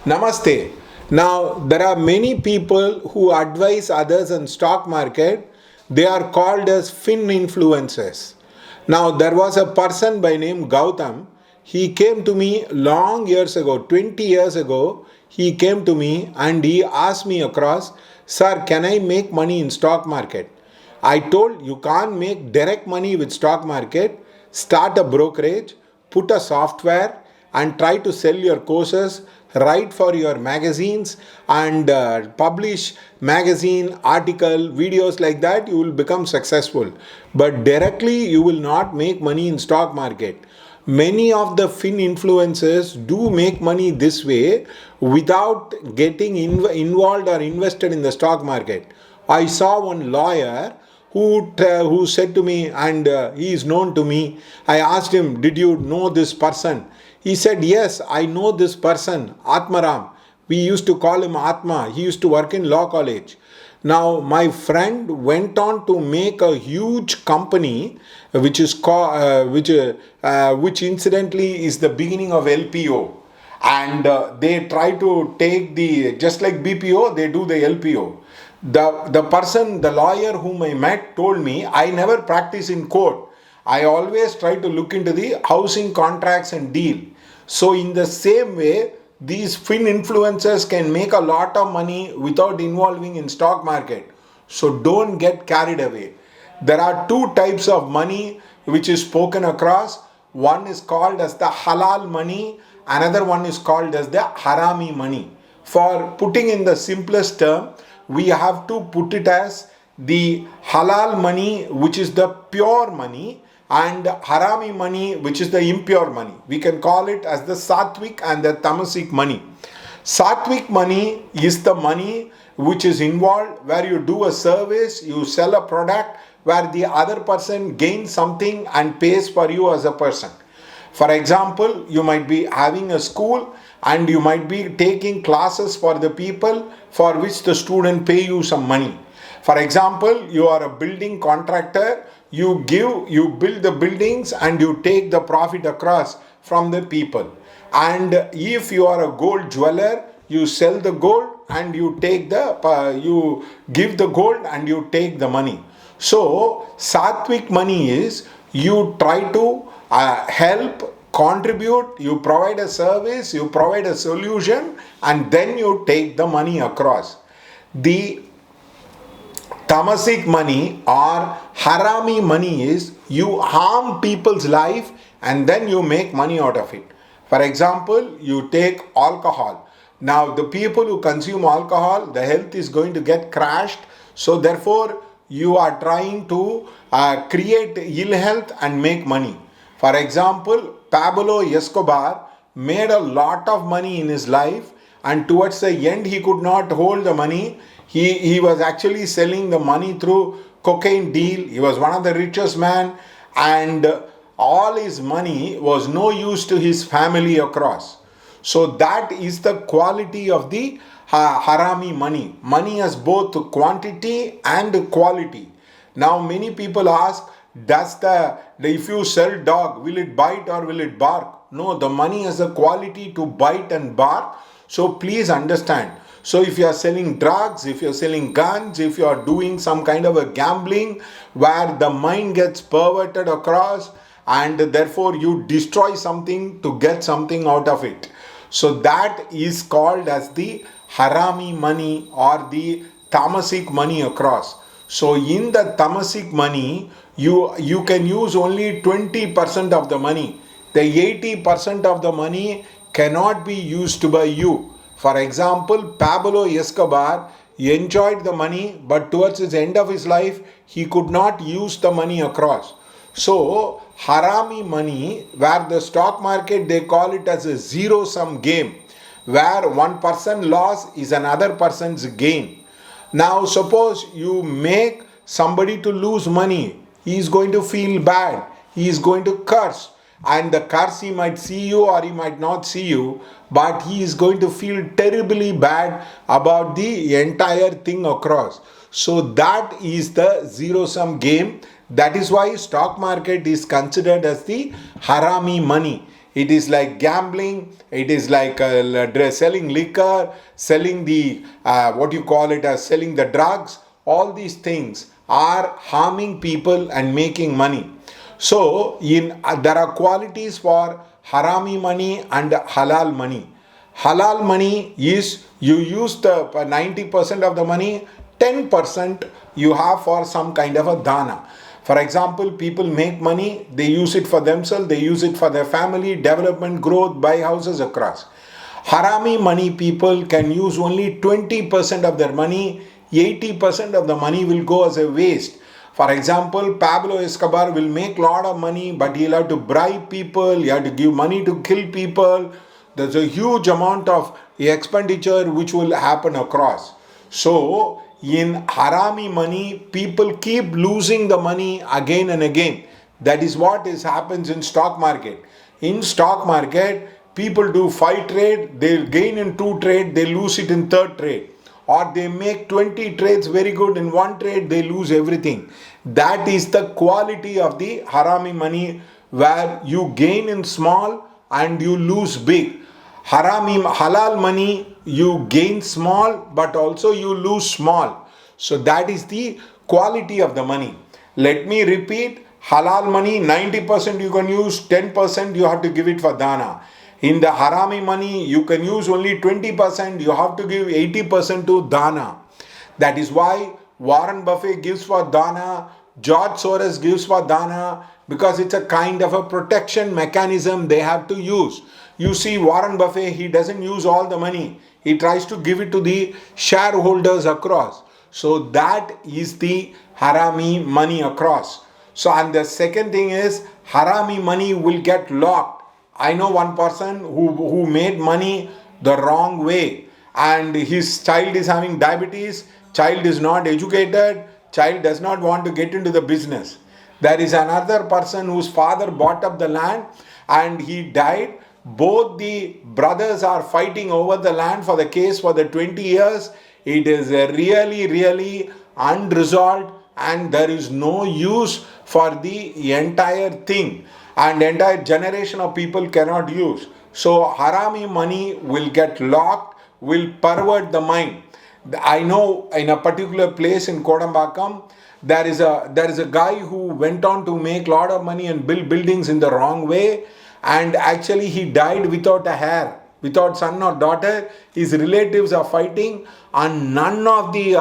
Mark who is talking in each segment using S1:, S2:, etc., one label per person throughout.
S1: Namaste. Now, there are many people who advise others on stock market. They are called as fin influencers. Now, there was a person by name Gautam. He came to me long years ago, 20 years ago. He came to me and he asked me across, Sir, can I make money in stock market? I told you can't make direct money with stock market. Start a brokerage, put a software and try to sell your courses, write for your magazines and publish magazine article videos like that. You will become successful, but directly you will not make money in stock market. Many of the fin influencers do make money this way without getting involved or invested in the stock market. I saw one lawyer who said to me, and he is known to me. I asked him, did you know this person? He said, yes, I know this person, Atmaram. We used to call him Atma. He used to work in law college. Now, my friend went on to make a huge company, which is which incidentally is the beginning of LPO. And they try to take the, just like BPO, they do the LPO. The lawyer whom I met told me, I never practice in court. I always try to look into the housing contracts and deal. So in the same way, these fin influencers can make a lot of money without involving in stock market. So don't get carried away. There are two types of money which is spoken across. One is called as the halal money. Another one is called as the harami money. For putting in the simplest term, we have to put it as the halal money, which is the pure money, and harami money, which is the impure money. We can call it as the sattvic and the tamasic money. Sattvic money is the money which is involved where you do a service, you sell a product, where the other person gains something and pays for you as a person. For example, you might be having a school and you might be taking classes for the people for which the student pay you some money. For example, you are a building contractor, you build the buildings and you take the profit across from the people. And if you are a gold jeweler, you sell the gold and you give the gold and you take the money. So, sattvic money is you try to help, contribute, you provide a service, you provide a solution, and then you take the money across. The tamasic money or harami money is you harm people's life and then you make money out of it. For example, you take alcohol. Now, the people who consume alcohol, the health is going to get crashed. So, therefore, you are trying to create ill health and make money. For example, Pablo Escobar made a lot of money in his life, and towards the end he could not hold the money. He was actually selling the money through cocaine deal. He was one of the richest man, and all his money was no use to his family across. So that is the quality of the harami money. Money has both quantity and quality. Now many people ask, if you sell dog, will it bite or will it bark? No, the money has a quality to bite and bark. So please understand. So if you are selling drugs, if you are selling guns, if you are doing some kind of a gambling where the mind gets perverted across and therefore you destroy something to get something out of it. So that is called as the harami money or the tamasic money across. So in the tamasic money, you can use only 20% of the money. The 80% of the money cannot be used by you. For example, Pablo Escobar enjoyed the money, but towards the end of his life, he could not use the money across. So, harami money, where the stock market, they call it as a zero-sum game, where one person loss is another person's gain. Now, suppose you make somebody to lose money, he is going to feel bad, he is going to curse, and the curse he might see you or he might not see you, but he is going to feel terribly bad about the entire thing across. So that is the zero-sum game. That is why stock market is considered as the harami money. It is like gambling. It is like selling liquor, selling the what you call it as selling the drugs. All these things are harming people and making money. So there are qualities for harami money and halal money. Halal money is you use the 90% of the money, 10% you have for some kind of a dana. For example, people make money, they use it for themselves, they use it for their family, development, growth, buy houses across. Harami money people can use only 20% of their money, 80% of the money will go as a waste. For example, Pablo Escobar will make a lot of money, but he'll have to bribe people, he have to give money to kill people. There's a huge amount of expenditure which will happen across. So, in harami money, people keep losing the money again and again. That is what happens in stock market. In stock market, people do 5 trade, they gain in 2 trade, they lose it in 3rd trade. Or they make 20 trades very good in 1 trade, they lose everything. That is the quality of the harami money, where you gain in small and you lose big. Halal money, you gain small but also you lose small. So that is the quality of the money. Let me repeat, halal money 90% you can use, 10% you have to give it for dana. In the harami money, you can use only 20%, you have to give 80% to dana. That is why Warren Buffett gives for dana, George Soros gives for dana, because it's a kind of a protection mechanism they have to use. You see, Warren Buffett, he doesn't use all the money. He tries to give it to the shareholders across. So that is the harami money across. So, and the second thing is, harami money will get locked. I know one person who made money the wrong way, and his child is having diabetes, child is not educated, child does not want to get into the business. There is another person whose father bought up the land and he died. Both the brothers are fighting over the land for the case for the 20 years. It is really unresolved, and there is no use for the entire thing, and entire generation of people cannot use. So harami money will get locked, will pervert the mind. I know in a particular place in Kodambakam, there is a guy who went on to make a lot of money and build buildings in the wrong way, and actually he died without a heir, without son or daughter. His relatives are fighting, and none of the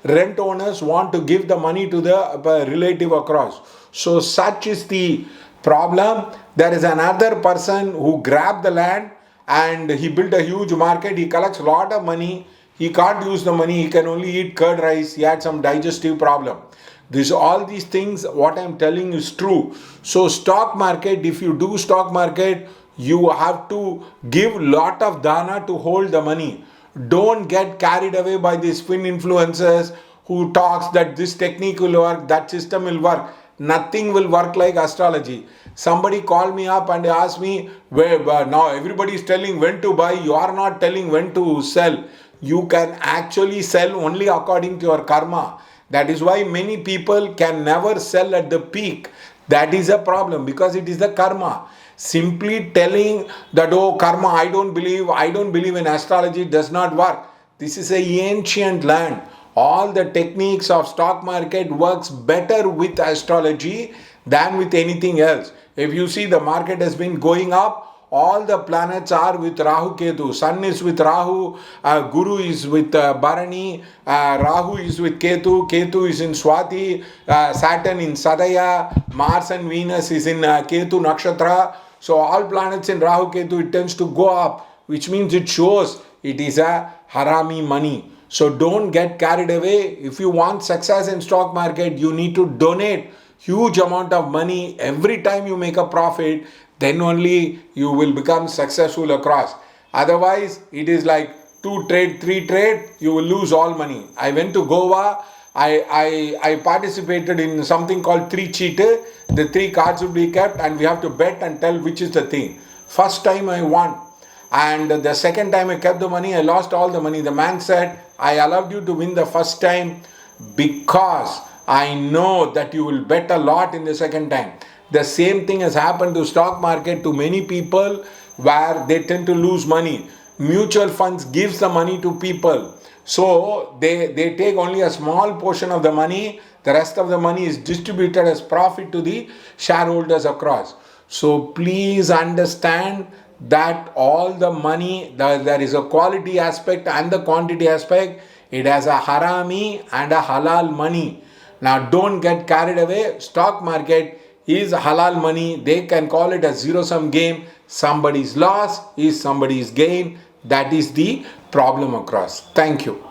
S1: rent owners want to give the money to the relative across. So such is the problem. There is another person who grabbed the land and he built a huge market. He collects a lot of money. He can't use the money. He can only eat curd rice. He had some digestive problem. All these things, what I am telling is true. So stock market, if you do stock market, you have to give lot of dana to hold the money. Don't get carried away by these fin influencers who talks that this technique will work, that system will work. Nothing will work like astrology. Somebody called me up and asked me, where now everybody is telling when to buy, you are not telling when to sell. You can actually sell only according to your karma. That is why many people can never sell at the peak. That is a problem, because it is the karma. Simply telling that, oh, karma, I don't believe in astrology, does not work. This is an ancient land. All the techniques of stock market works better with astrology than with anything else. If you see, the market has been going up, all the planets are with Rahu Ketu. Sun is with Rahu, Guru is with Bharani, Rahu is with Ketu, Ketu is in Swati, Saturn in Sadaya, Mars and Venus is in Ketu Nakshatra. So all planets in Rahu Ketu, it tends to go up, which means it shows it is a harami money. So don't get carried away. If you want success in stock market, you need to donate huge amount of money every time you make a profit. Then only you will become successful across. Otherwise, it is like 2 trade, 3 trade, you will lose all money. I went to Goa. I participated in something called 3 cheat. The 3 cards will be kept and we have to bet and tell which is the thing. First time I won. And the second time I kept the money, I lost all the money. The man said, I allowed you to win the first time because I know that you will bet a lot in the second time. The same thing has happened to stock market to many people where they tend to lose money. Mutual funds gives the money to people. So they take only a small portion of the money. The rest of the money is distributed as profit to the shareholders across. So please understand that all the money, there is a quality aspect and the quantity aspect. It has a harami and a halal money. Now don't get carried away. Stock market is halal money. They can call it a zero sum game. Somebody's loss is somebody's gain. That is the problem across. Thank you.